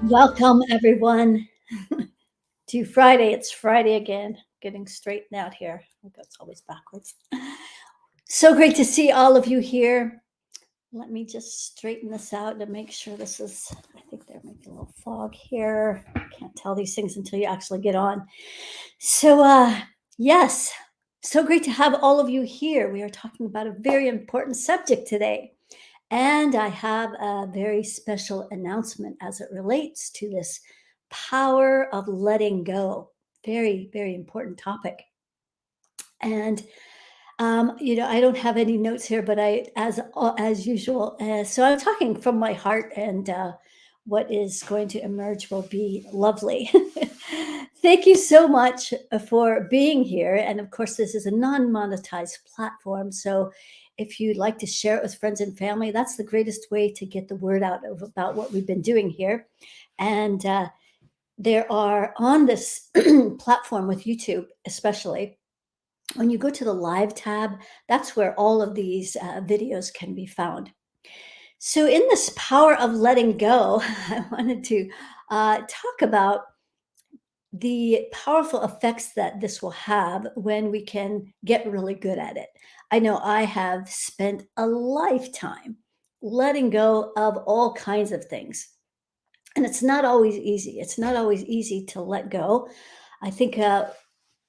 Welcome, everyone, to Friday. It's Friday again, getting straightened out here. I think it's always backwards. So great to see all of you here. Let me just straighten this out to make sure this is, I think there might be a little fog here. Can't tell these things until you actually get on. So, yes, so great to have all of you here. We are talking about a very important subject today. And I have a very special announcement as it relates to this power of letting go. Very, very important topic. And I don't have any notes here, but as usual. So I'm talking from my heart, and what is going to emerge will be lovely. Thank you so much for being here. And of course, this is a non-monetized platform, so if you'd like to share it with friends and family, that's the greatest way to get the word out about what we've been doing here. And there are on this platform with YouTube, especially when you go to the live tab, that's where all of these videos can be found. So, in this power of letting go, I wanted to talk about the powerful effects that this will have when we can get really good at it. I know I have spent a lifetime letting go of all kinds of things. And it's not always easy. It's not always easy to let go. I think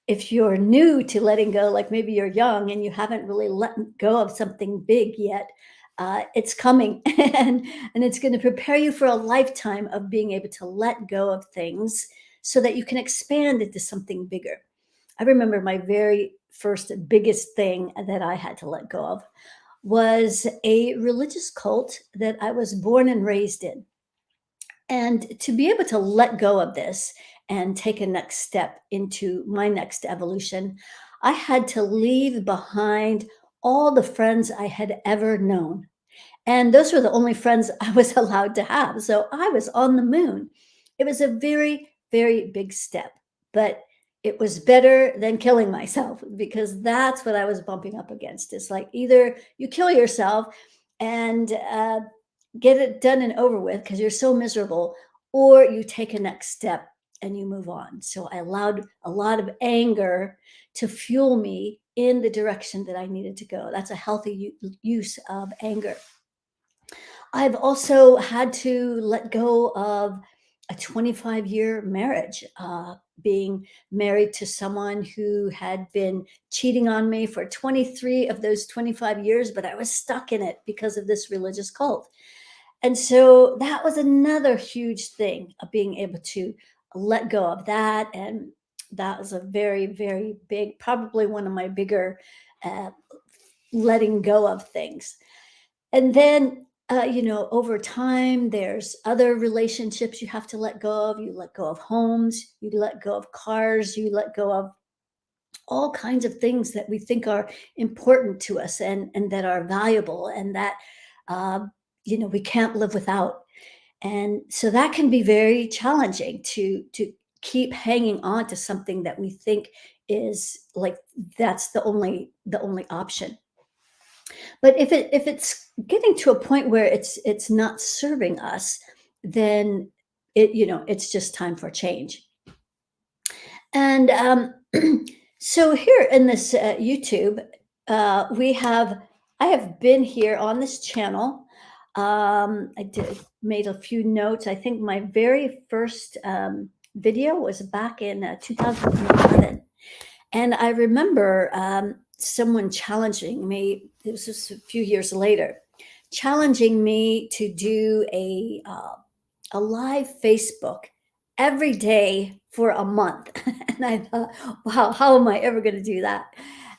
if you're new to letting go, like maybe you're young and you haven't really let go of something big yet, it's coming and it's going to prepare you for a lifetime of being able to let go of things so that you can expand into something bigger. I remember my very first biggest thing that I had to let go of was a religious cult that I was born and raised in. And to be able to let go of this and take a next step into my next evolution, I had to leave behind all the friends I had ever known. And those were the only friends I was allowed to have. So I was on the moon. It was a very, very big step, but it was better than killing myself, because that's what I was bumping up against. It's like either you kill yourself and get it done and over with because you're so miserable, or you take a next step and you move on. So I allowed a lot of anger to fuel me in the direction that I needed to go. That's a healthy use of anger. I've also had to let go of a 25-year marriage, being married to someone who had been cheating on me for 23 of those 25 years, but I was stuck in it because of this religious cult. And so that was another huge thing of being able to let go of that. And that was a very, very big, probably one of my bigger uh, letting go of things. And then, over time, there's other relationships you have to let go of. You let go of homes, you let go of cars, you let go of all kinds of things that we think are important to us and that are valuable and that, uh, we can't live without. And so that can be very challenging to keep hanging on to something that we think is like that's the only option. But if it's getting to a point where it's not serving us, then it's just time for change. And so here in this YouTube, we have I have been here on this channel Made a few notes. I think my very first video was back in 2011. And I remember someone challenging me, it was just a few years later, challenging me to do a live Facebook every day for a month. And I thought, wow, how am I ever going to do that?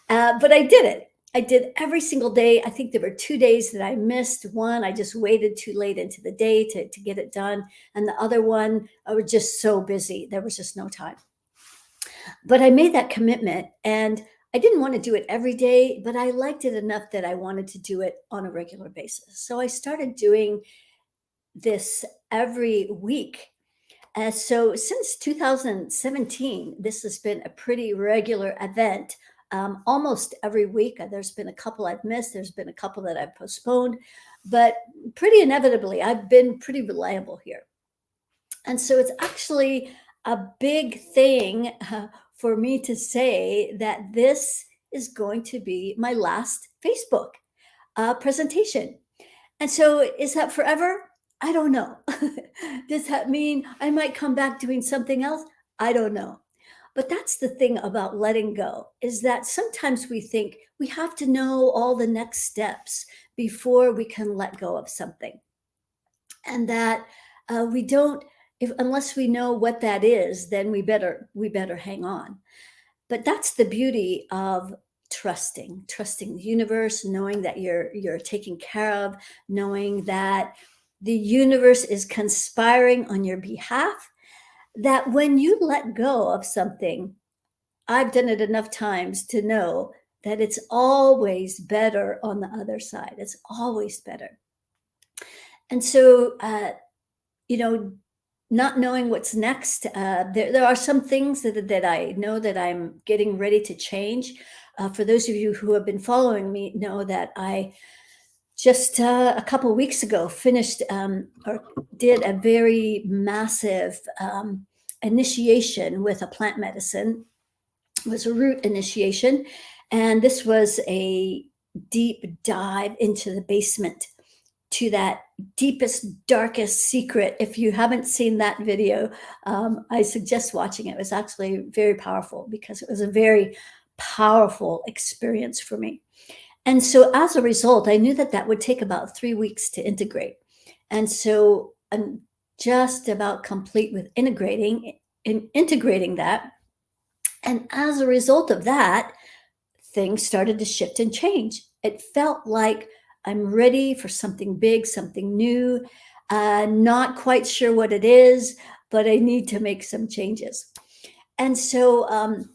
But I did it. I did every single day. I think there were 2 days that I missed. One, I just waited too late into the day to get it done. And the other one, I was just so busy. There was just no time. But I made that commitment, and I didn't want to do it every day, but I liked it enough that I wanted to do it on a regular basis. So I started doing this every week. So since 2017, this has been a pretty regular event. Almost every week. There's been a couple I've missed. There's been a couple that I've postponed, but pretty inevitably, I've been pretty reliable here. And so it's actually a big thing for me to say that this is going to be my last Facebook presentation. And so is that forever? I don't know. Does that mean I might come back doing something else? I don't know. But that's the thing about letting go, is that sometimes we think we have to know all the next steps before we can let go of something. And that we don't, unless we know what that is, then we better hang on. But that's the beauty of trusting the universe, knowing that you're taken care of, knowing that the universe is conspiring on your behalf, that when you let go of something, I've done it enough times to know that it's always better on the other side. It's always better. And so, not knowing what's next, there are some things that I know that I'm getting ready to change. For those of you who have been following me, know that I just a couple weeks ago finished or did a very massive initiation with a plant medicine. It was a root initiation, and this was a deep dive into the basement, to that deepest, darkest secret. If you haven't seen that video, I suggest watching it. It was actually very powerful because it was a very powerful experience for me. And so as a result, I knew that would take about 3 weeks to integrate. And so I'm just about complete with integrating that. And as a result of that, things started to shift and change. It felt like I'm ready for something big, something new, not quite sure what it is, but I need to make some changes. And so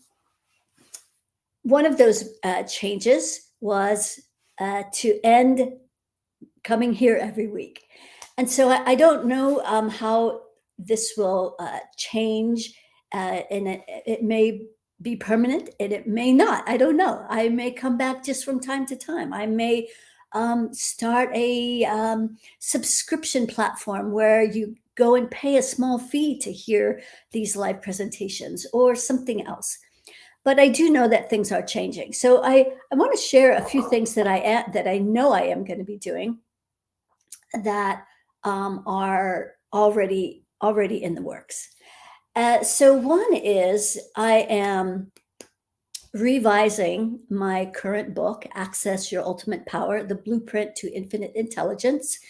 one of those changes was to end coming here every week. And so I don't know how this will change, and it may be permanent and it may not. I don't know. I may come back just from time to time. I may start a subscription platform where you go and pay a small fee to hear these live presentations or something else. But I do know that things are changing. So I want to share a few things that I know I am going to be doing that are already in the works. So one is I am revising my current book, Access Your Ultimate Power, The Blueprint to Infinite Intelligence.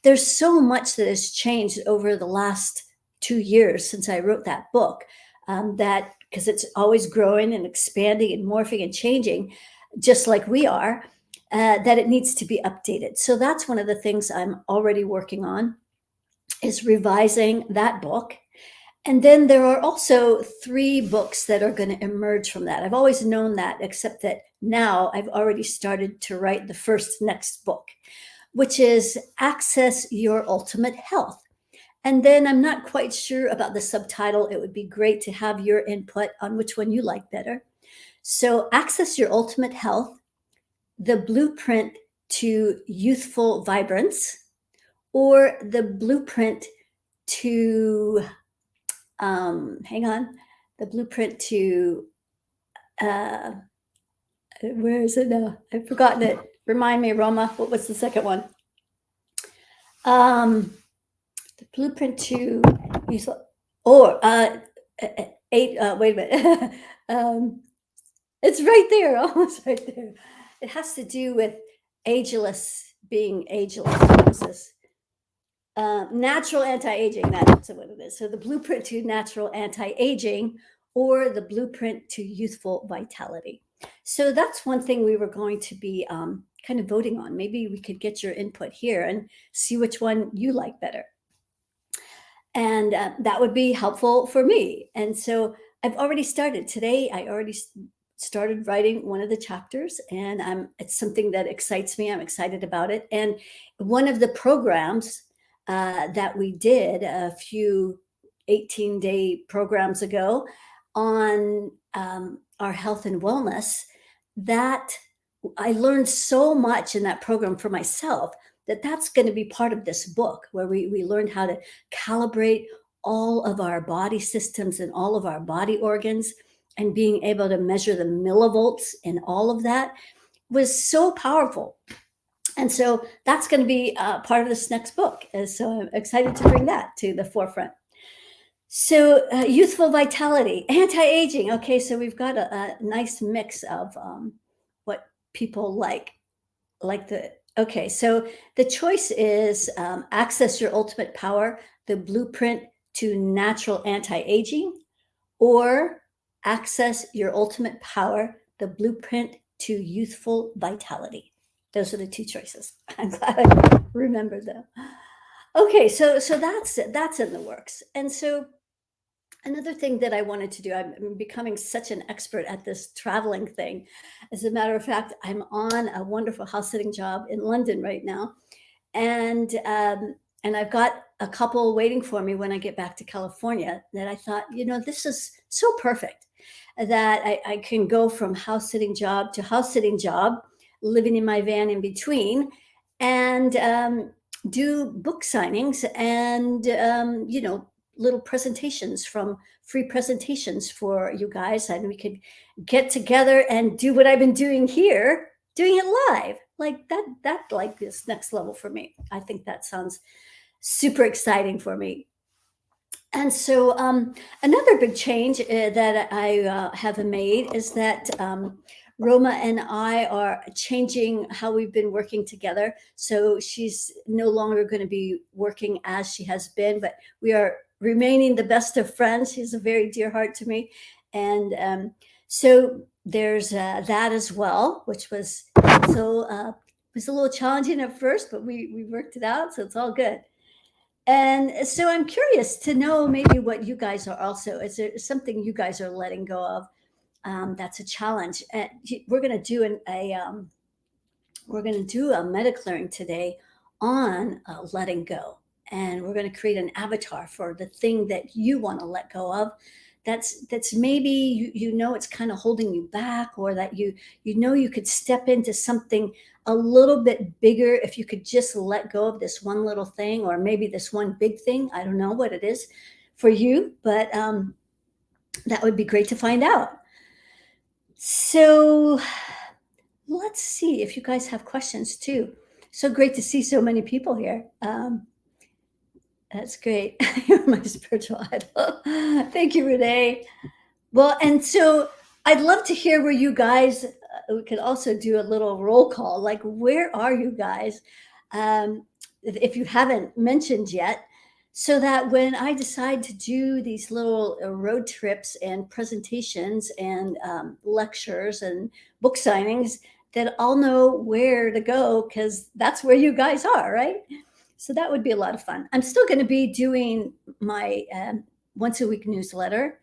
There's so much that has changed over the last 2 years since I wrote that book, that because it's always growing and expanding and morphing and changing, just like we are, that it needs to be updated. So that's one of the things I'm already working on, is revising that book. And then there are also 3 books that are going to emerge from that. I've always known that, except that now I've already started to write the next book, which is Access Your Ultimate Health. And then I'm not quite sure about the subtitle. It would be great to have your input on which one you like better. So Access Your Ultimate Health, The Blueprint to Youthful Vibrance, or The Blueprint to the blueprint to where is it now? I've forgotten it. Remind me, Roma, what was the second one? The blueprint to use, or eight. Wait a minute. It's right there, almost right there. It has to do with ageless, being ageless. What is this? Natural anti-aging. That's what it is. So the blueprint to natural anti-aging, or the blueprint to youthful vitality. So that's one thing we were going to be kind of voting on. Maybe we could get your input here and see which one you like better. And that would be helpful for me. And so I've already started today. I already started writing one of the chapters, and it's something that excites me. I'm excited about it. And one of the programs that we did a few 18-day programs ago on our health and wellness, that I learned so much in that program for myself, that's going to be part of this book, where we learned how to calibrate all of our body systems and all of our body organs, and being able to measure the millivolts in all of that was so powerful. And so that's going to be part of this next book. And so I'm excited to bring that to the forefront. So youthful vitality, anti-aging. Okay, so we've got a nice mix of what people like okay, so the choice is access your ultimate power, the blueprint to natural anti-aging, or access your ultimate power, the blueprint to youthful vitality. Those are the two choices. I'm glad I remembered them. Okay, so that's in the works. And so another thing that I wanted to do, I'm becoming such an expert at this traveling thing. As a matter of fact, I'm on a wonderful house sitting job in London right now, and I've got a couple waiting for me when I get back to California. That I thought, this is so perfect that I can go from house sitting job to house sitting job, living in my van in between, and do book signings and little presentations, from free presentations for you guys, and we could get together and do what I've been doing here, doing it live. Like that like this next level for me. I think that sounds super exciting for me. And so another big change that I have made is that Roma and I are changing how we've been working together. So she's no longer going to be working as she has been, but we are remaining the best of friends. She's a very dear heart to me. And so there's that as well, which was was a little challenging at first, but we worked it out. So it's all good. And so I'm curious to know maybe what you guys are also, is there something you guys are letting go of that's a challenge? And we're going to do we're going to do a MediClearing today on letting go. And we're going to create an avatar for the thing that you want to let go of. That's maybe it's kind of holding you back, or that you could step into something a little bit bigger if you could just let go of this one little thing, or maybe this one big thing. I don't know what it is for you, but that would be great to find out. So let's see if you guys have questions too. So great to see so many people here. That's great. You're my spiritual idol. Thank you, Renee. Well, and so I'd love to hear where you guys, we could also do a little roll call. Like, where are you guys? If you haven't mentioned yet, so that when I decide to do these little road trips and presentations and lectures and book signings, that I'll know where to go, because that's where you guys are, right? So that would be a lot of fun. I'm still going to be doing my once a week newsletter.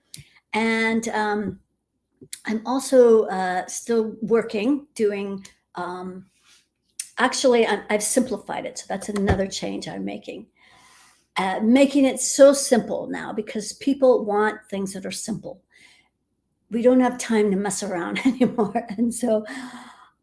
And I'm also still working, doing, actually, I've simplified it. So that's another change I'm making. Making it so simple now, because people want things that are simple. We don't have time to mess around anymore. And so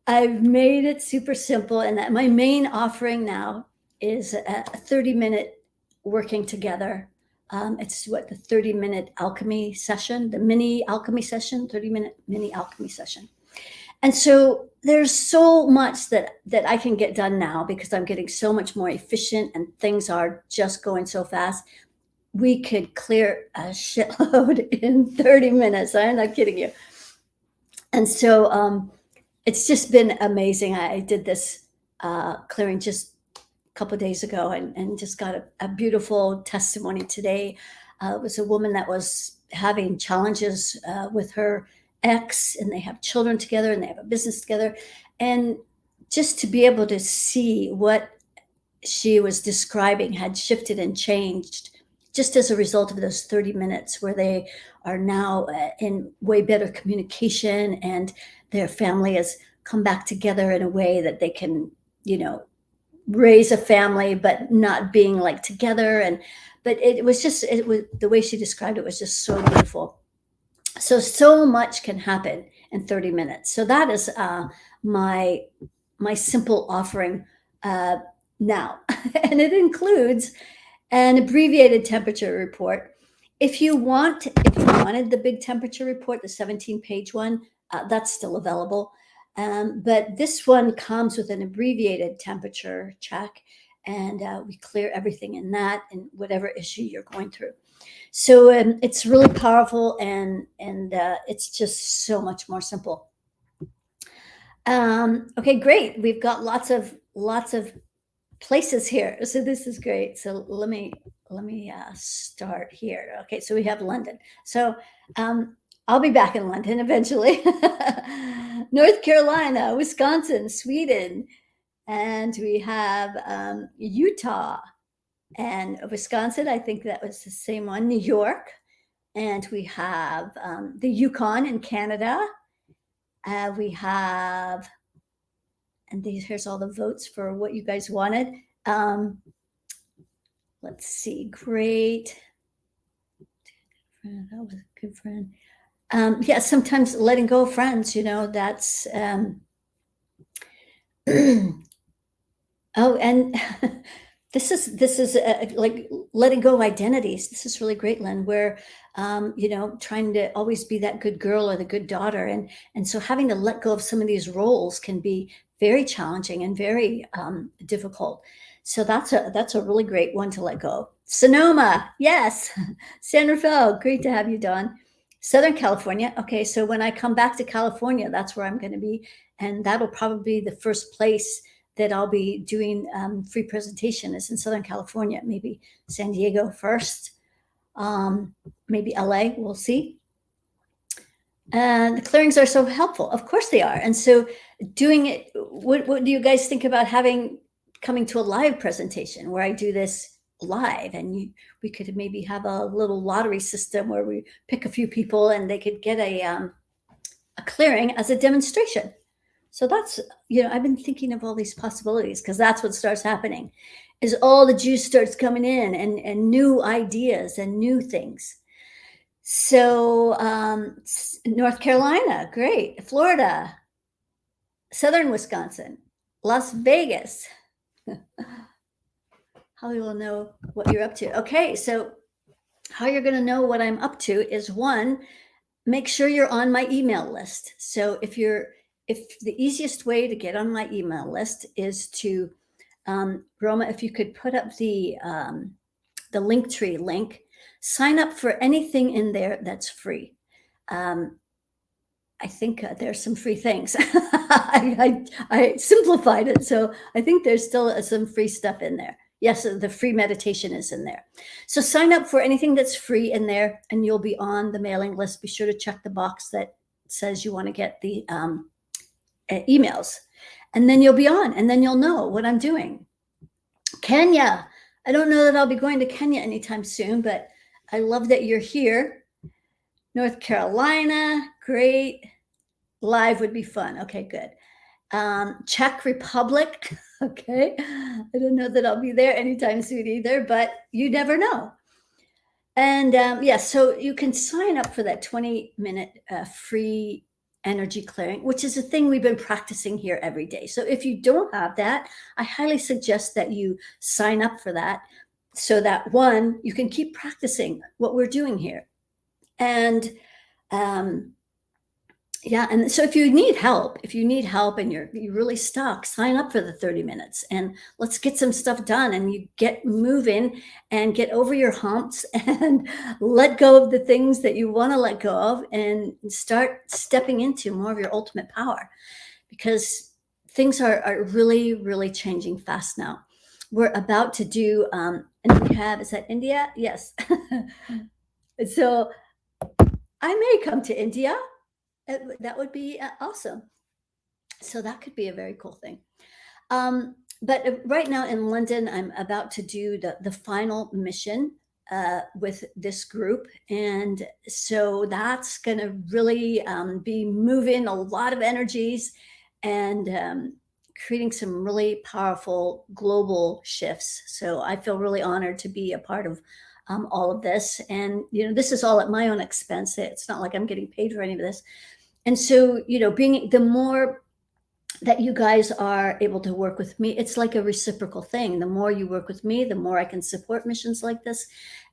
I've made it super simple. And that my main offering now is a 30-minute working together. It's the 30-minute alchemy session, the mini alchemy session, 30-minute mini alchemy session. And so there's so much that I can get done now because I'm getting so much more efficient and things are just going so fast. We could clear a shitload in 30 minutes. I'm not kidding you. And so it's just been amazing. I did this clearing just a couple of days ago and just got a beautiful testimony today. It was a woman that was having challenges with her ex, and they have children together and they have a business together. And just to be able to see what she was describing had shifted and changed just as a result of those 30 minutes where they are now in way better communication, and their family has come back together in a way that they can, raise a family, but not being like together. But it was the way she described it was just so beautiful. So much can happen in 30 minutes. So that is my simple offering now. And it includes an abbreviated temperature report. If you wanted the big temperature report, the 17-page one, that's still available. But this one comes with an abbreviated temperature check, and we clear everything in that and whatever issue you're going through. So it's really powerful, and it's just so much more simple. Okay, great. We've got lots of places here, so this is great. So let me start here. Okay, so we have London. So I'll be back in London eventually. North Carolina, Wisconsin, Sweden, and we have Utah and Wisconsin. I think that was the same one. New York, and we have the Yukon in Canada. We have, and here's all the votes for what you guys wanted. Let's see, great. That was a good friend. Yeah, sometimes letting go of friends, that's oh, and this is like letting go of identities. This is really great, Lynn, where trying to always be that good girl or the good daughter, and so having to let go of some of these roles can be very challenging and very difficult. So that's a really great one to let go. Sonoma, yes. San Rafael, great to have you, Dawn. Southern California. Okay, so when I come back to California, that's where I'm going to be, and that'll probably be the first place that I'll be doing free presentation is in Southern California, maybe San Diego first, maybe LA, we'll see. And the clearings are so helpful. Of course they are. And so doing it, what do you guys think about coming to a live presentation where I do this live, and we could maybe have a little lottery system where we pick a few people and they could get a clearing as a demonstration. So that's, I've been thinking of all these possibilities, because that's what starts happening is all the juice starts coming in, and new ideas and new things. So North Carolina, great. Florida, Southern Wisconsin, Las Vegas. How you will know what you're up to. Okay, so how you're going to know what I'm up to is, one, make sure you're on my email list. So if the easiest way to get on my email list is to, Roma, if you could put up the Linktree link, sign up for anything in there that's free. I think there's some free things. I simplified it, so I think there's still some free stuff in there. Yes, the free meditation is in there. So sign up for anything that's free in there, and you'll be on the mailing list. Be sure to check the box that says you want to get the emails, and then you'll be on, and then you'll know what I'm doing. Kenya, I don't know that I'll be going to Kenya anytime soon, but I love that you're here. North Carolina, great. Live would be fun. Okay, good. Czech Republic. Okay. I don't know that I'll be there anytime soon either, but you never know. And so you can sign up for that 20-minute free energy clearing, which is a thing we've been practicing here every day. So if you don't have that, I highly suggest that you sign up for that, so that, one, you can keep practicing what we're doing here. And Yeah, and so if you need help and you're really stuck, sign up for the 30 minutes and let's get some stuff done and you get moving and get over your humps and let go of the things that you want to let go of and start stepping into more of your ultimate power because things are really, really changing fast now. We're about to do and we have, is that India? Yes. So I may come to India. That would be awesome. So that could be a very cool thing. But right now in London, I'm about to do the final mission with this group. And so that's going to really be moving a lot of energies and creating some really powerful global shifts. So I feel really honored to be a part of all of this. And, this is all at my own expense. It's not like I'm getting paid for any of this. And so, being the more that you guys are able to work with me, it's like a reciprocal thing. The more you work with me, the more I can support missions like this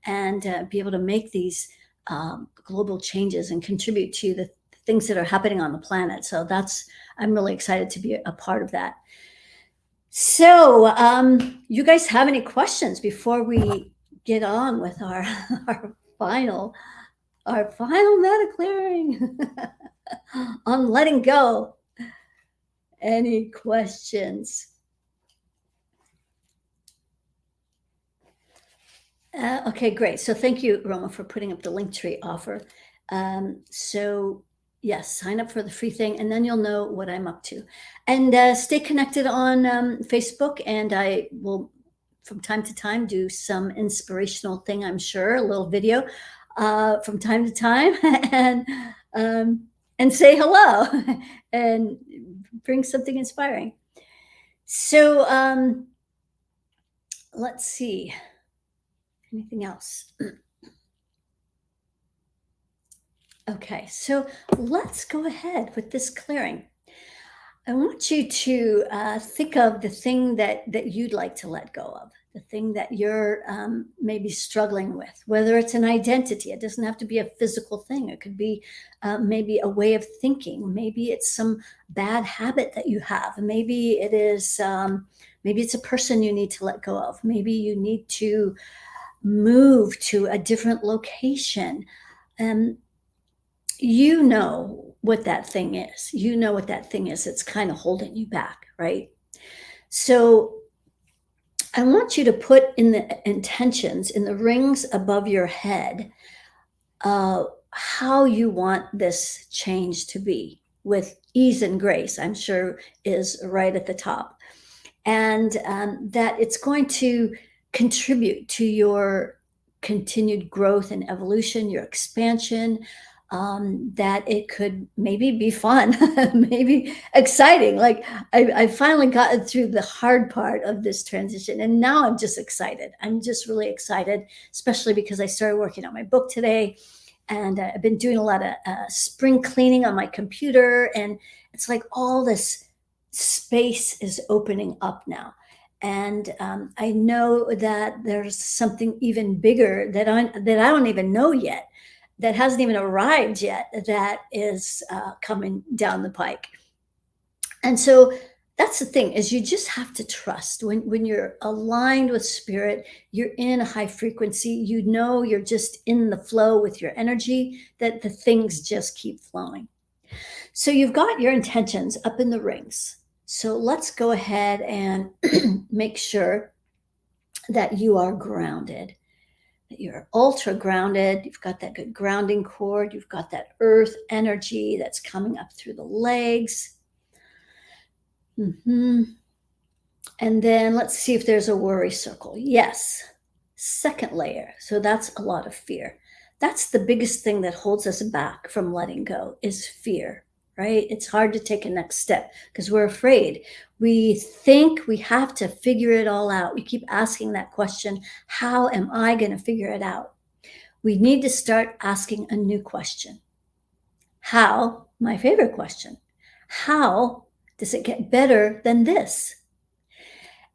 and be able to make these global changes and contribute to the things that are happening on the planet. So I'm really excited to be a part of that. So, you guys have any questions before we get on with our final MediClearing on letting go? Any questions? Okay, great. So thank you, Roma, for putting up the Linktree offer. So yes, sign up for the free thing, and then you'll know what I'm up to. And stay connected on Facebook, and I will, from time to time, do some inspirational thing. I'm sure a little video from time to time, and say hello and bring something inspiring. So let's see. Anything else? Okay, so let's go ahead with this clearing. I want you to think of the thing that you'd like to let go of, the thing that you're maybe struggling with, whether it's an identity. It doesn't have to be a physical thing. It could be maybe a way of thinking. Maybe it's some bad habit that you have. Maybe it is, maybe it's a person you need to let go of. Maybe you need to move to a different location. You know what that thing is. You know what that thing is that's kind of holding you back, right? So I want you to put in the intentions, in the rings above your head, how you want this change to be with ease and grace, I'm sure is right at the top. And that it's going to contribute to your continued growth and evolution, your expansion, that it could maybe be fun, maybe exciting. Like I finally gotten through the hard part of this transition, and now I'm just excited. I'm just really excited, especially because I started working on my book today, and I've been doing a lot of spring cleaning on my computer, and it's like all this space is opening up now. And I know that there's something even bigger that I don't even know yet, that hasn't even arrived yet, that is coming down the pike. And so that's the thing, is you just have to trust when you're aligned with spirit, you're in a high frequency, you're just in the flow with your energy, that the things just keep flowing. So you've got your intentions up in the rings. So let's go ahead and make sure that you are grounded, that you're ultra grounded. You've got that good grounding cord. You've got that earth energy that's coming up through the legs. And then let's see if there's a worry circle. Yes. Second layer. So that's a lot of fear. That's the biggest thing that holds us back from letting go, is fear, right? It's hard to take a next step because we're afraid. We think we have to figure it all out. We keep asking that question, how am I going to figure it out? We need to start asking a new question. How, my favorite question, how does it get better than this?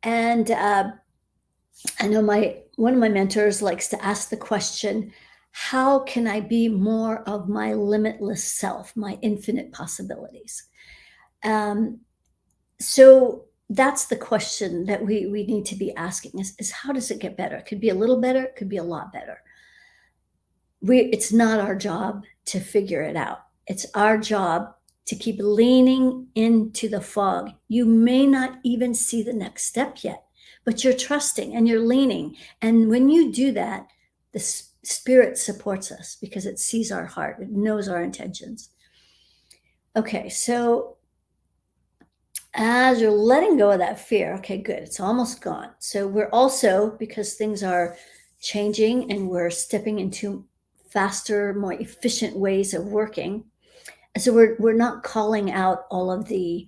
And I know one of my mentors likes to ask the question, how can I be more of my limitless self, my infinite possibilities? So that's the question that we need to be asking is how does it get better? It could be a little better, it could be a lot better. It's not our job to figure it out. It's our job to keep leaning into the fog. You may not even see the next step yet, but you're trusting and you're leaning. And when you do that, the spirit supports us because it sees our heart, it knows our intentions. Okay, so as you're letting go of that fear, okay, good, it's almost gone. So we're also, because things are changing and we're stepping into faster, more efficient ways of working. And so we're not calling out all of the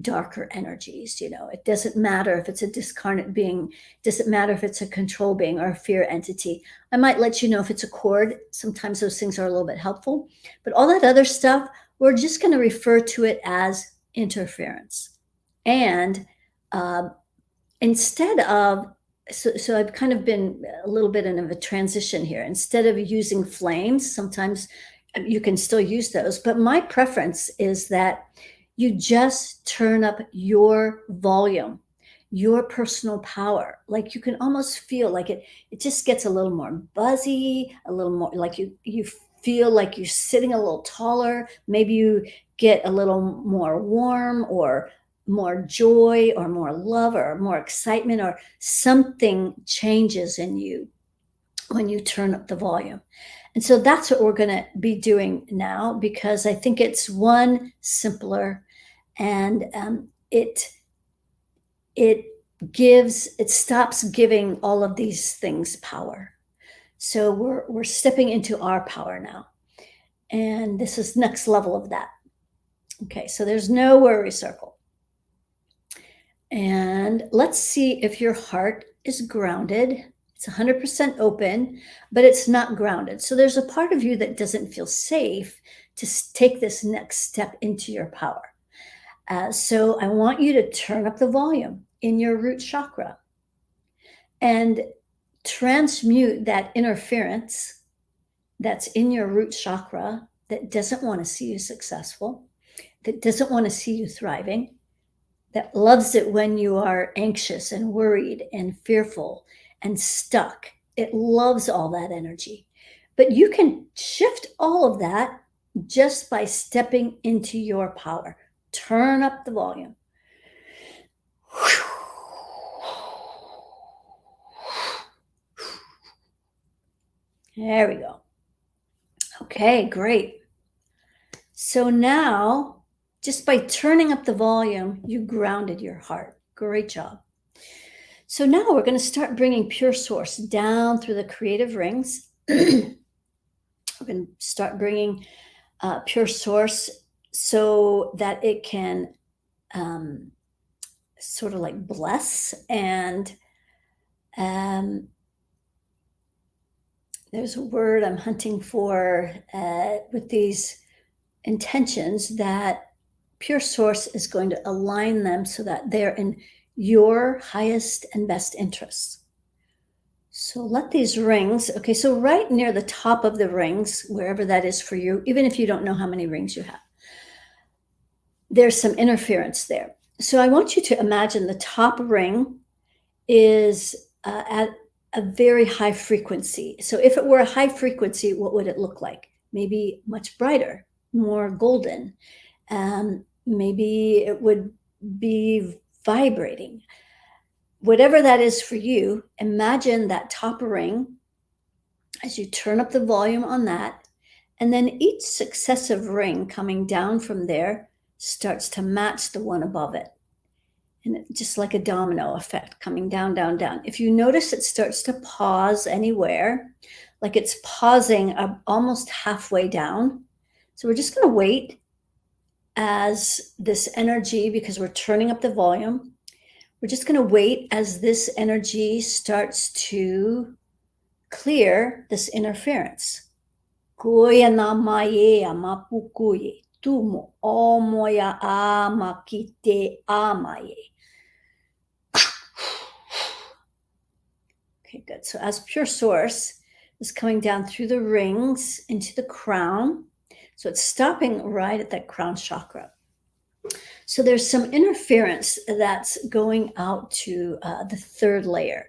darker energies. It doesn't matter if it's a discarnate being, it doesn't matter if it's a control being or a fear entity. I might let you know if it's a cord. Sometimes those things are a little bit helpful, but all that other stuff, we're just going to refer to it as interference. And instead of, so I've kind of been a little bit in a transition here. Instead of using flames, sometimes you can still use those, but my preference is that you just turn up your volume, your personal power. Like you can almost feel like it just gets a little more buzzy, a little more like you feel like you're sitting a little taller. Maybe you get a little more warm or more joy or more love or more excitement, or something changes in you when you turn up the volume. And so that's what we're going to be doing now, because I think it's one, simpler, and it stops giving all of these things power. So we're stepping into our power now, and this is next level of that. Okay, so there's no worry circle. And let's see if your heart is grounded. It's 100% open, but it's not grounded. So there's a part of you that doesn't feel safe to take this next step into your power. So I want you to turn up the volume in your root chakra and transmute that interference that's in your root chakra that doesn't want to see you successful, that doesn't want to see you thriving, that loves it when you are anxious and worried and fearful and stuck. It loves all that energy. But you can shift all of that just by stepping into your power. Turn up the volume. There we go. Okay, great. So now, just by turning up the volume, you grounded your heart. Great job. So now we're going to start bringing pure source down through the creative rings. We're going to start bringing pure source so that it can sort of like bless. And there's a word I'm hunting for with these intentions, that pure source is going to align them so that they're in your highest and best interests. So let these rings, okay, so right near the top of the rings, wherever that is for you, even if you don't know how many rings you have, there's some interference there. So I want you to imagine the top ring is at a very high frequency. So if it were a high frequency, what would it look like? Maybe much brighter, more golden. Maybe it would be vibrating. Whatever that is for you, imagine that top ring as you turn up the volume on that, and then each successive ring coming down from there starts to match the one above it. And just like a domino effect coming down, down, down. If you notice it starts to pause anywhere, like it's pausing almost halfway down. So we're just going to wait as this energy, because we're turning up the volume, we're just going to wait as this energy starts to clear this interference. Kuya na maye amapukuye, tumo omoya amakite amaye. Okay, good. So as pure source, is coming down through the rings into the crown. So it's stopping right at that crown chakra. So there's some interference that's going out to the third layer.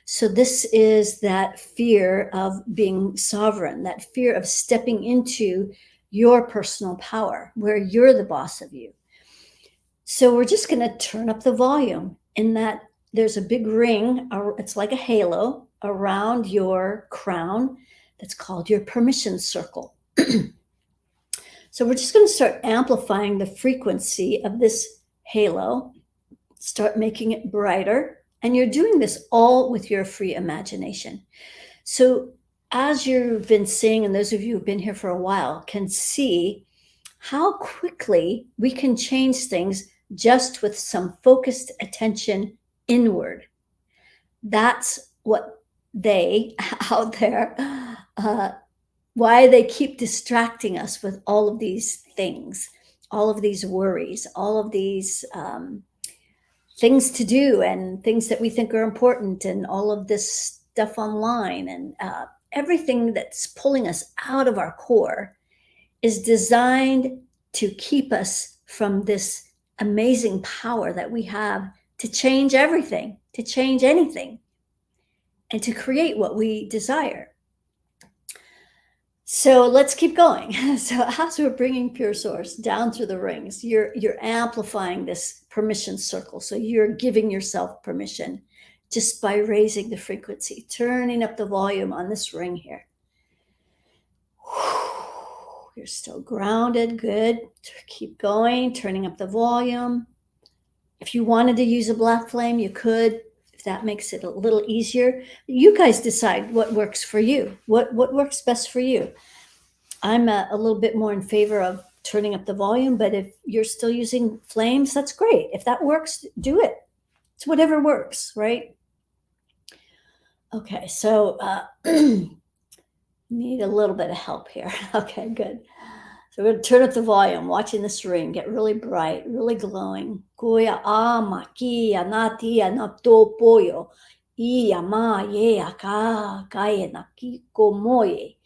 So this is that fear of being sovereign, that fear of stepping into your personal power, where you're the boss of you. So we're just going to turn up the volume in that there's a big ring, it's like a halo around your crown that's called your permission circle. So we're just going to start amplifying the frequency of this halo, start making it brighter. And you're doing this all with your free imagination. So as you've been seeing, and those of you who've been here for a while can see how quickly we can change things just with some focused attention inward. That's what they out there, why they keep distracting us with all of these things, all of these worries, all of these things to do and things that we think are important, and all of this stuff online, and everything that's pulling us out of our core is designed to keep us from this amazing power that we have to change everything, to change anything, and to create what we desire. So let's keep going. So as we're bringing pure source down through the rings, you're amplifying this permission circle. So you're giving yourself permission just by raising the frequency, turning up the volume on this ring here. You're still grounded. Good. Keep going, turning up the volume. If you wanted to use a black flame, you could, if that makes it a little easier. You guys decide what works for you, what works best for you. I'm a little bit more in favor of turning up the volume, but if you're still using flames, that's great. If that works, do it. It's whatever works, right? Okay, so need a little bit of help here. Okay, good. So we're going to turn up the volume, watching this ring get really bright, really glowing. Kuya ama ki anati anato poyo. I ama ye aka kaye naki komoye.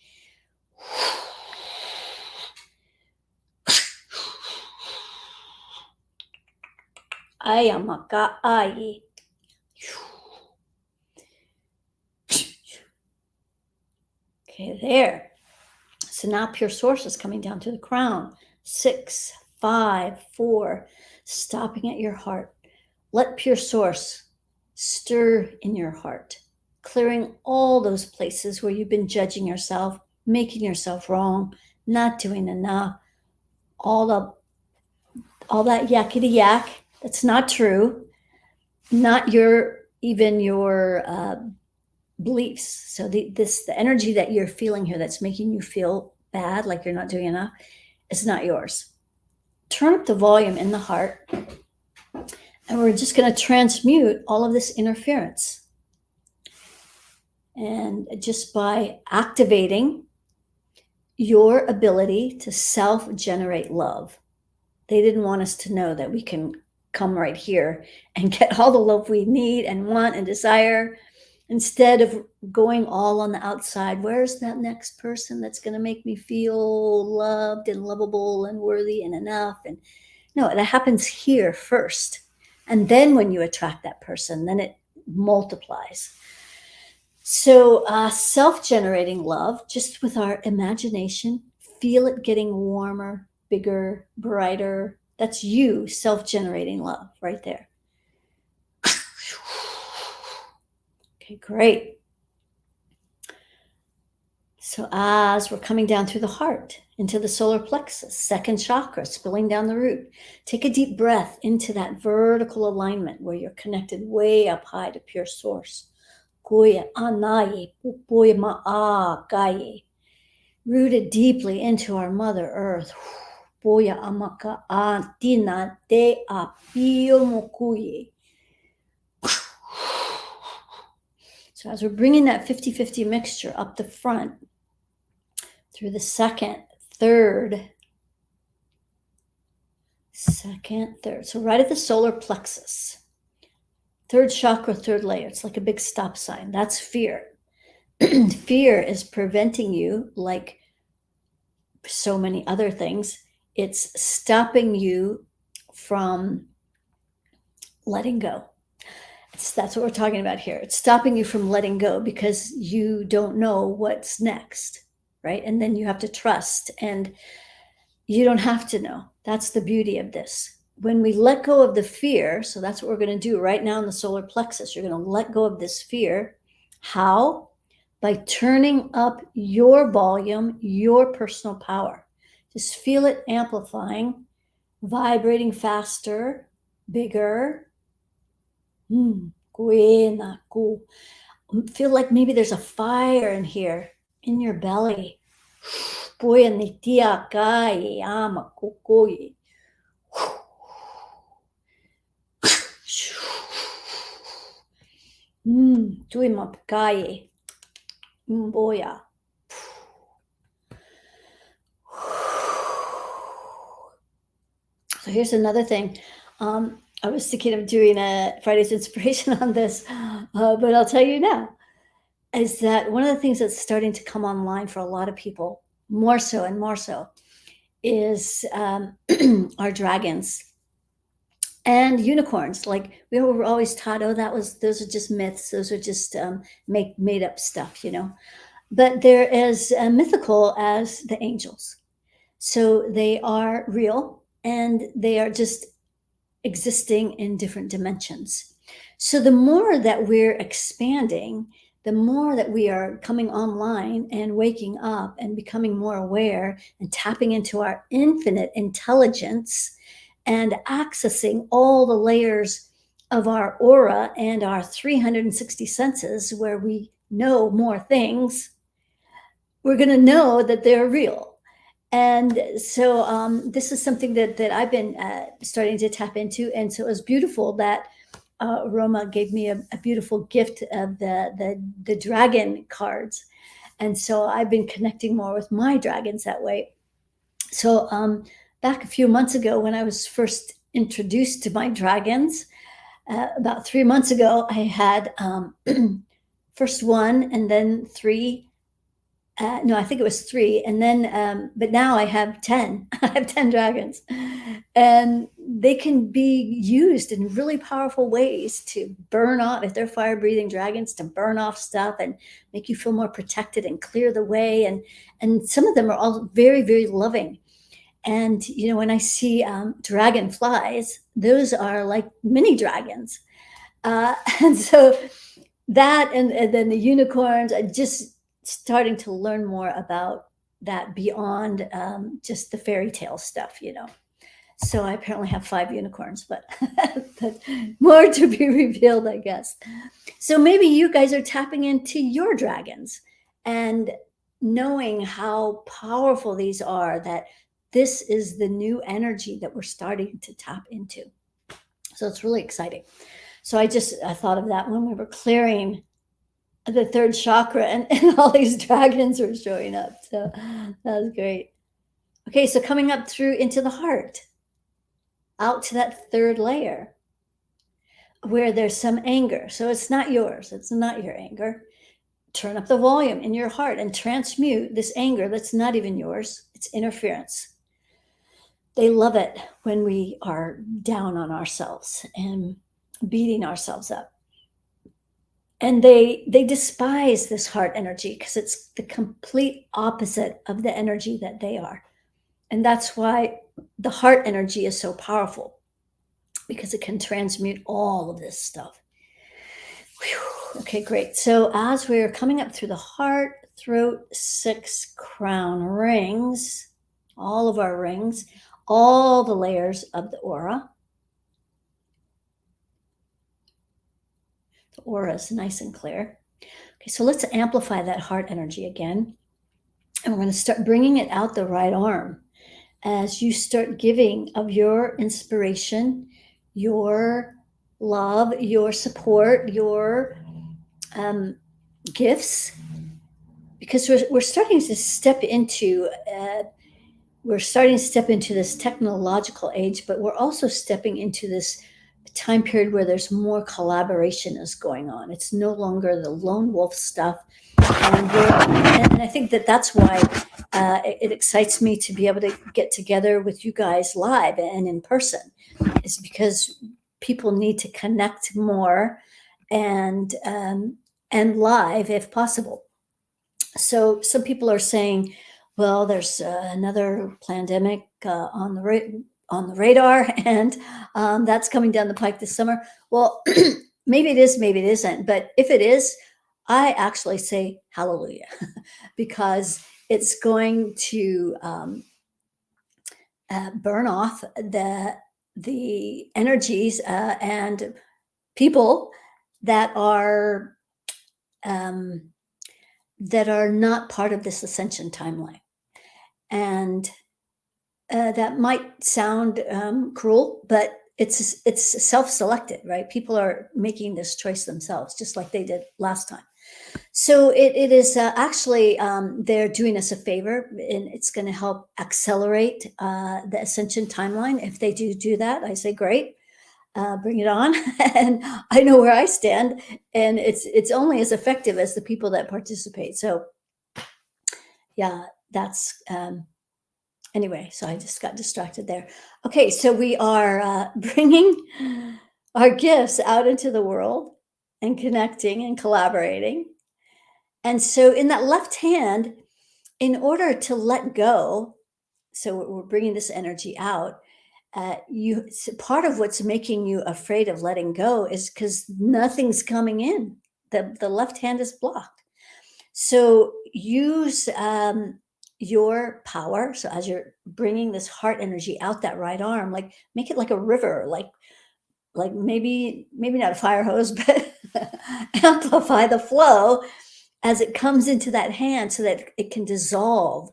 I amaka ai. Okay, there. So now pure source is coming down to the crown. 6, 5, 4, stopping at your heart. Let pure source stir in your heart, clearing all those places where you've been judging yourself, making yourself wrong, not doing enough, all that yakety yak. That's not true. Not your beliefs. So the energy that you're feeling here that's making you feel bad, like you're not doing enough, is not yours. Turn up the volume in the heart, and we're just going to transmute all of this interference. And just by activating your ability to self-generate love. They didn't want us to know that we can come right here and get all the love we need and want and desire, instead of going all on the outside. Where's that next person that's going to make me feel loved and lovable and worthy and enough? And no, that happens here first. And then when you attract that person, then it multiplies. So self-generating love, just with our imagination, feel it getting warmer, bigger, brighter. That's you self-generating love right there. Okay, great. So as we're coming down through the heart into the solar plexus, second chakra, spilling down the root, take a deep breath into that vertical alignment where you're connected way up high to pure source. Rooted deeply into our Mother Earth. So as we're bringing that 50-50 mixture up the front, through the second, third. So right at the solar plexus, third chakra, third layer. It's like a big stop sign. That's fear. fear is preventing you, like so many other things. It's stopping you from letting go. That's what we're talking about here. It's stopping you from letting go because you don't know what's next, right? And then you have to trust, and you don't have to know. That's the beauty of this. When we let go of the fear, so that's what we're going to do right now in the solar plexus. You're going to let go of this fear. How? By turning up your volume, your personal power. Just feel it amplifying, vibrating faster, bigger. Feel like maybe there's a fire in here, in your belly. Boya. So here's another thing. I was thinking of doing a Friday's inspiration on this, but I'll tell you now, is that one of the things that's starting to come online for a lot of people, more so and more so, is our dragons and unicorns. Like we were always taught, oh, those are just myths. Those are just made up stuff, you know. But they're as mythical as the angels. So they are real, and they are just existing in different dimensions. So the more that we're expanding, the more that we are coming online and waking up and becoming more aware and tapping into our infinite intelligence and accessing all the layers of our aura and our 360 senses, where we know more things, we're going to know that they're real. And so this is something that I've been starting to tap into. And so it was beautiful that Roma gave me a beautiful gift of the dragon cards. And so I've been connecting more with my dragons that way. So back a few months ago, when I was first introduced to my dragons, about 3 months ago, I had first one and then three. No, I think it was three. And then, but now I have 10. I have 10 dragons. And they can be used in really powerful ways to burn off, if they're fire breathing dragons, to burn off stuff and make you feel more protected and clear the way. And some of them are all very, very loving. And, you know, when I see dragonflies, those are like mini dragons. And so that, and then the unicorns, I just starting to learn more about that beyond just the fairy tale stuff, you know. So I apparently have 5 unicorns, but more to be revealed, I guess. So maybe you guys are tapping into your dragons and knowing how powerful these are, that this is the new energy that we're starting to tap into. So it's really exciting. So I thought of that when we were clearing the 3rd chakra, and all these dragons were showing up. So that was great. Okay, so coming up through into the heart, out to that 3rd layer where there's some anger. So it's not yours. It's not your anger. Turn up the volume in your heart and transmute this anger that's not even yours. It's interference. They love it when we are down on ourselves and beating ourselves up. And they despise this heart energy because it's the complete opposite of the energy that they are. And that's why the heart energy is so powerful, because it can transmute all of this stuff. Whew. Okay, great. So as we're coming up through the heart, throat, 6 crown rings, all of our rings, all the layers of the aura. The aura is nice and clear. Okay, so let's amplify that heart energy again. And we're going to start bringing it out the right arm as you start giving of your inspiration, your love, your support, your gifts, because we're starting to step into this technological age, but we're also stepping into this time period where there's more collaboration is going on. It's no longer the lone wolf stuff. And I think that that's why it excites me to be able to get together with you guys live and in person, is because people need to connect more and live if possible. So some people are saying, well, there's another pandemic on the radar, and that's coming down the pike this summer. Well, maybe it is, maybe it isn't. But if it is, I actually say hallelujah, because it's going to burn off the energies and people that are not part of this ascension timeline. And that might sound cruel, but it's self-selected, right? People are making this choice themselves, just like they did last time. So it is actually, they're doing us a favor, and it's going to help accelerate the ascension timeline. If they do that, I say, great, bring it on. And I know where I stand, and it's only as effective as the people that participate. So yeah, that's, anyway, so I just got distracted there. Okay, so we are bringing our gifts out into the world and connecting and collaborating. And so in that left hand, in order to let go, so we're bringing this energy out, part of what's making you afraid of letting go is because nothing's coming in. The left hand is blocked. So use your power. So as you're bringing this heart energy out that right arm, like make it like a river, like maybe not a fire hose, but amplify the flow as it comes into that hand so that it can dissolve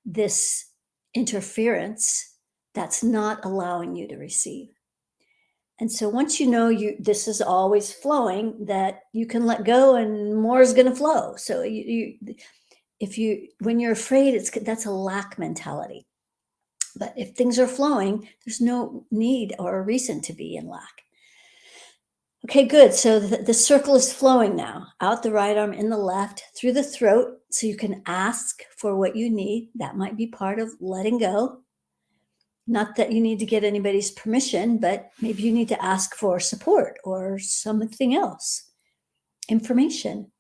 this interference that's not allowing you to receive. And so once you know this is always flowing, that you can let go and more is going to flow. So when you're afraid, that's a lack mentality. But if things are flowing, there's no need or a reason to be in lack. Okay, good. So the circle is flowing now, out the right arm, in the left, through the throat. So you can ask for what you need. That might be part of letting go. Not that you need to get anybody's permission, but maybe you need to ask for support or something else, information.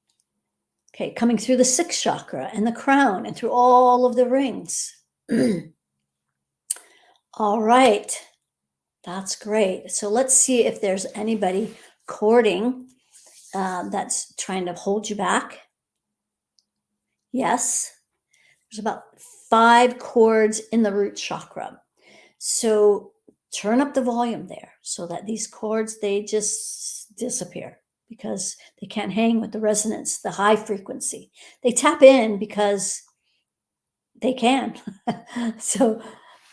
Okay, coming through the sixth chakra and the crown and through all of the rings. All right, that's great. So let's see if there's anybody cording that's trying to hold you back. Yes, there's about 5 cords in the root chakra. So turn up the volume there so that these cords, they just disappear because they can't hang with the resonance, the high frequency. They tap in because they can. So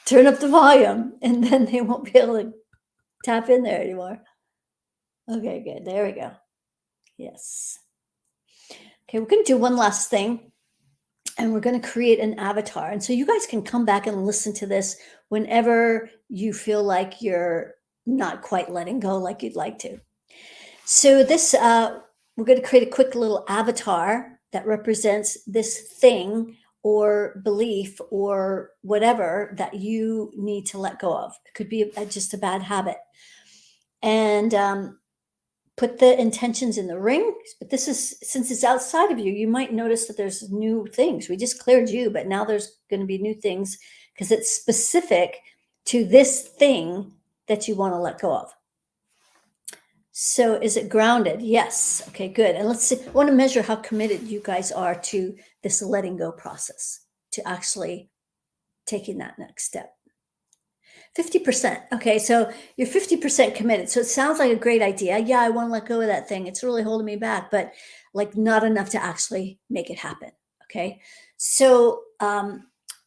turn up the volume and then they won't be able to tap in there anymore. Okay, good. There we go. Yes. Okay, we're going to do one last thing, and we're going to create an avatar. And so you guys can come back and listen to this whenever you feel like you're not quite letting go like you'd like to. So this, we're going to create a quick little avatar that represents this thing or belief or whatever that you need to let go of. It could be just a bad habit. And put the intentions in the ring. But this is, since it's outside of you, you might notice that there's new things. We just cleared you, but now there's going to be new things because it's specific to this thing that you want to let go of. So is it grounded? Yes. Okay, good. And let's see, I want to measure how committed you guys are to this letting go process, to actually taking that next step. 50%. Okay, so you're 50% committed. So it sounds like a great idea. Yeah, I want to let go of that thing. It's really holding me back, but like not enough to actually make it happen. Okay, so I'm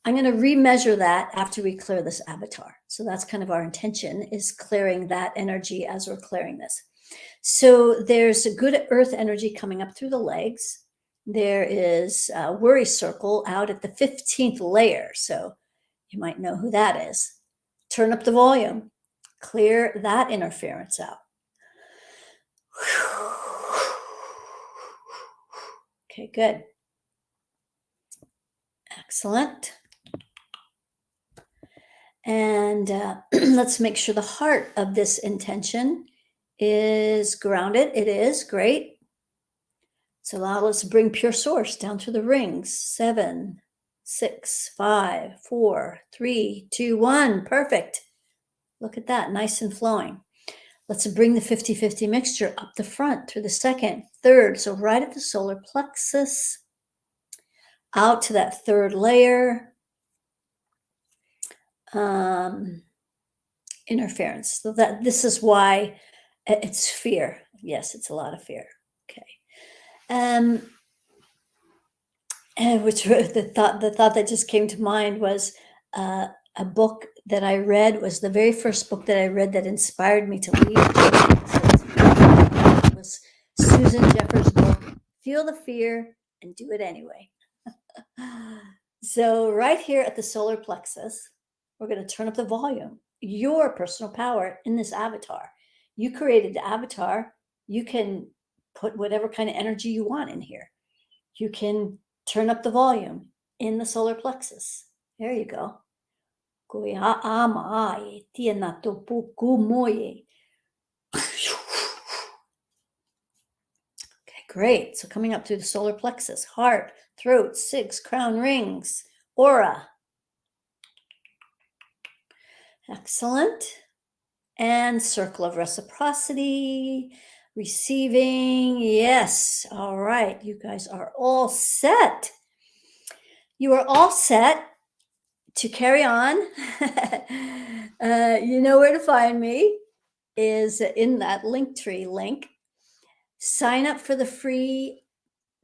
going to remeasure that after we clear this avatar. So that's kind of our intention, is clearing that energy as we're clearing this. So there's a good earth energy coming up through the legs. There is a worry circle out at the 15th layer. So you might know who that is. Turn up the volume, clear that interference out. Okay, good. Excellent. And let's make sure the heart of this intention is grounded. It is great. So now let's bring pure source down through the rings. 7, 6, 5, 4, 3, 2, 1. Perfect. Look at that. Nice and flowing. Let's bring the 50-50 mixture up the front through the second, third. So right at the solar plexus, out to that third layer. Interference. So that this is why it's fear. Yes, it's a lot of fear. Okay. And which the thought that just came to mind was a book that I read was the very first book that I read that inspired me to leave. It was Susan Jeffers' book, Feel the Fear and Do It Anyway. So right here at the solar plexus, we're going to turn up the volume. Your personal power in this avatar. You created the avatar. You can put whatever kind of energy you want in here. You can turn up the volume in the solar plexus. There you go. Okay, great. So coming up through the solar plexus, heart, throat, 6 crown rings, aura. Excellent. And circle of reciprocity, receiving. Yes. All right. You guys are all set. You are all set to carry on. You know where to find me is in that Linktree link. Sign up for the free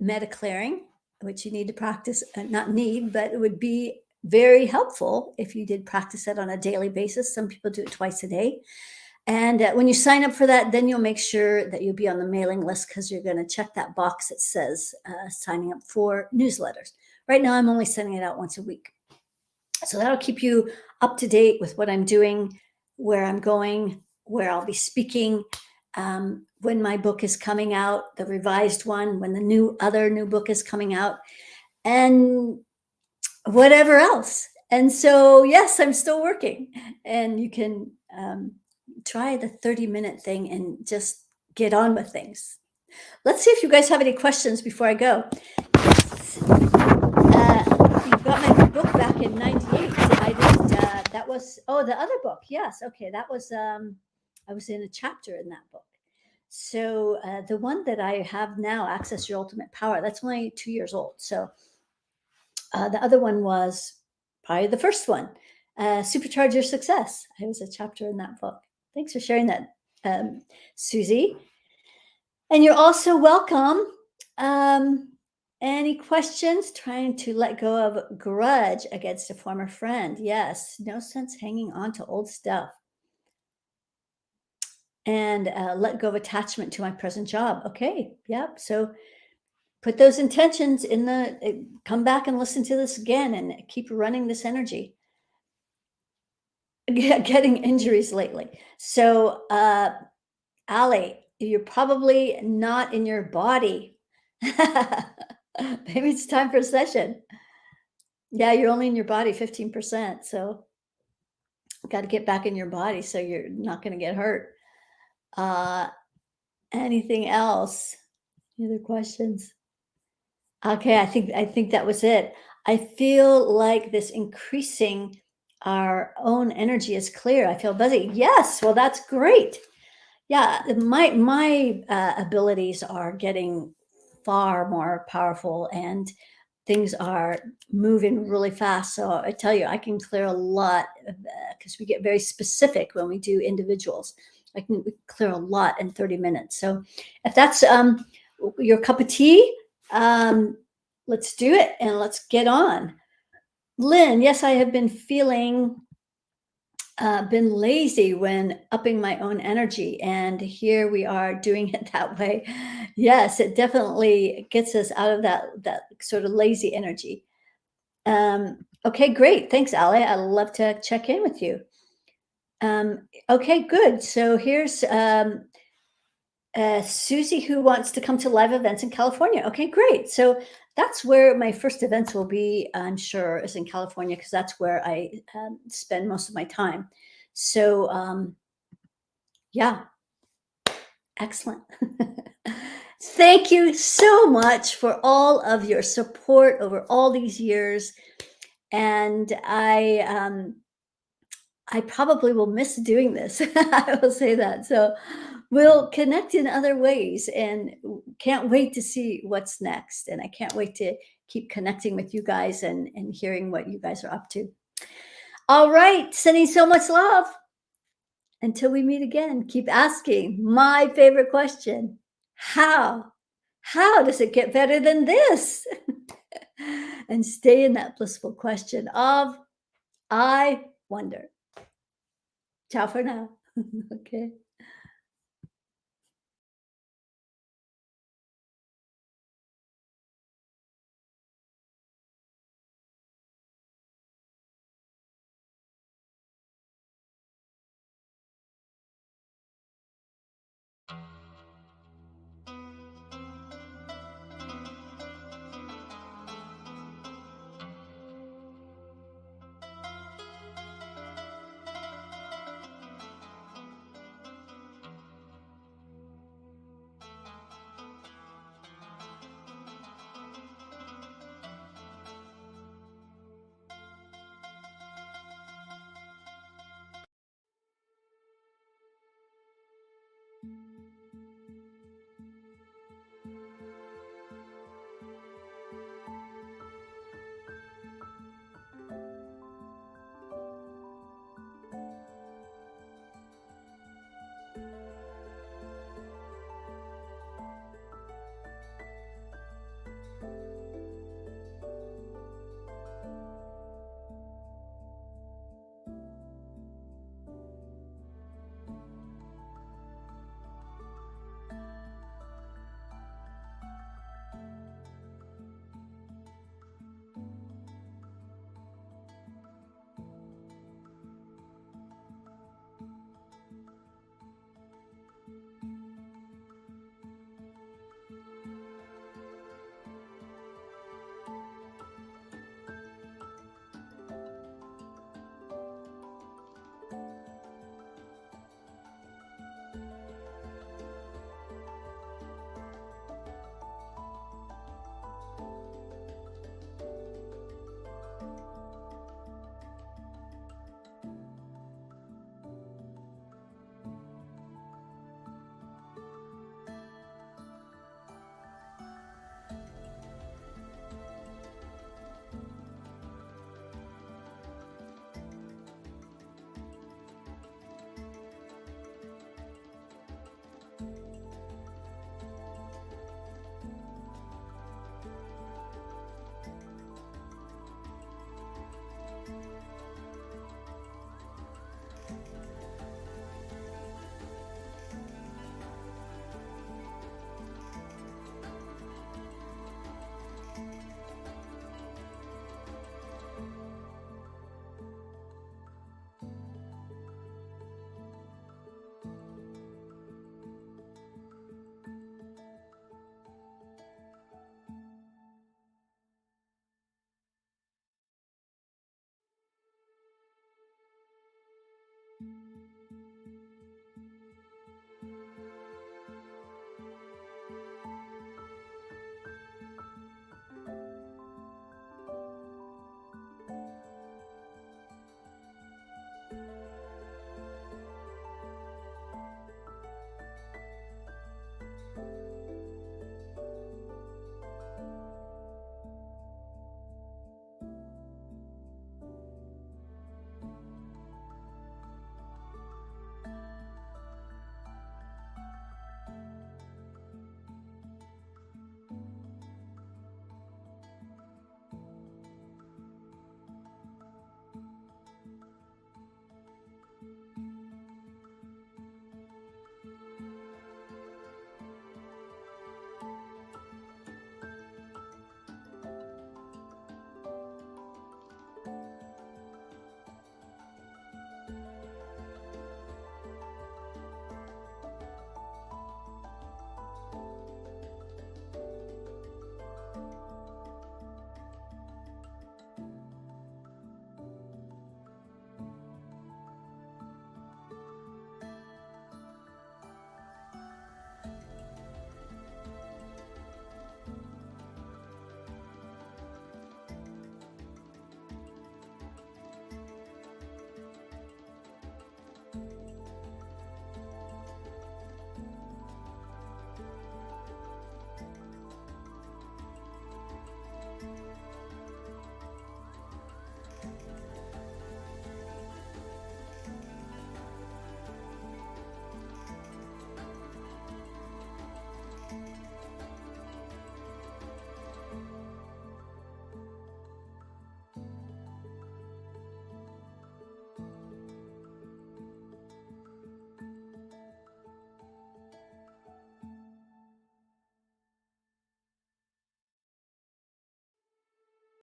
MediClearing, which you need to practice, not need, but it would be very helpful if you did practice it on a daily basis. Some people do it twice a day. And when you sign up for that, then you'll make sure that you'll be on the mailing list because you're going to check that box that says signing up for newsletters. Right now, I'm only sending it out once a week. So that'll keep you up to date with what I'm doing, where I'm going, where I'll be speaking, when my book is coming out, the revised one, when the other new book is coming out, and whatever else. And so, yes, I'm still working. And you can try the 30-minute thing and just get on with things. Let's see if you guys have any questions before I go. You got my book back in 98. I didn't, that was, the other book. Yes. Okay. That was, I was in a chapter in that book. So the one that I have now, Access Your Ultimate Power, that's only 2 years old. So the other one was probably the first one, Supercharge Your Success. I was a chapter in that book. Thanks for sharing that, Susie. And you're also welcome. Any questions? Trying to let go of grudge against a former friend. Yes, no sense hanging on to old stuff. And let go of attachment to my present job. Okay, yep. So put those intentions in come back and listen to this again and keep running this energy. Getting injuries lately. So, Ali, you're probably not in your body. Maybe it's time for a session. Yeah, you're only in your body 15%. So got to get back in your body so you're not going to get hurt. Anything else? Any other questions? Okay, I think that was it. I feel like this increasing our own energy is clear. I feel buzzy. Yes, well, that's great. Yeah, my abilities are getting far more powerful and things are moving really fast. So I tell you, I can clear a lot because we get very specific when we do individuals. I can clear a lot in 30 minutes. So if that's your cup of tea, let's do it and let's get on. Lynn, yes, I have been feeling been lazy when upping my own energy, and here we are doing it that way. Yes, it definitely gets us out of that sort of lazy energy. Okay, great. Thanks, Ali. I'd love to check in with you. Okay, good. So here's Susie, who wants to come to live events in California. Okay, great. So that's where my first events will be, I'm sure, is in California because that's where I spend most of my time. So, yeah, excellent. Thank you so much for all of your support over all these years. And I probably will miss doing this. I will say that. So we'll connect in other ways and can't wait to see what's next. And I can't wait to keep connecting with you guys and hearing what you guys are up to. All right. Sending so much love. Until we meet again, keep asking my favorite question. How? How does it get better than this? And stay in that blissful question of I wonder. Ciao for now. Okay.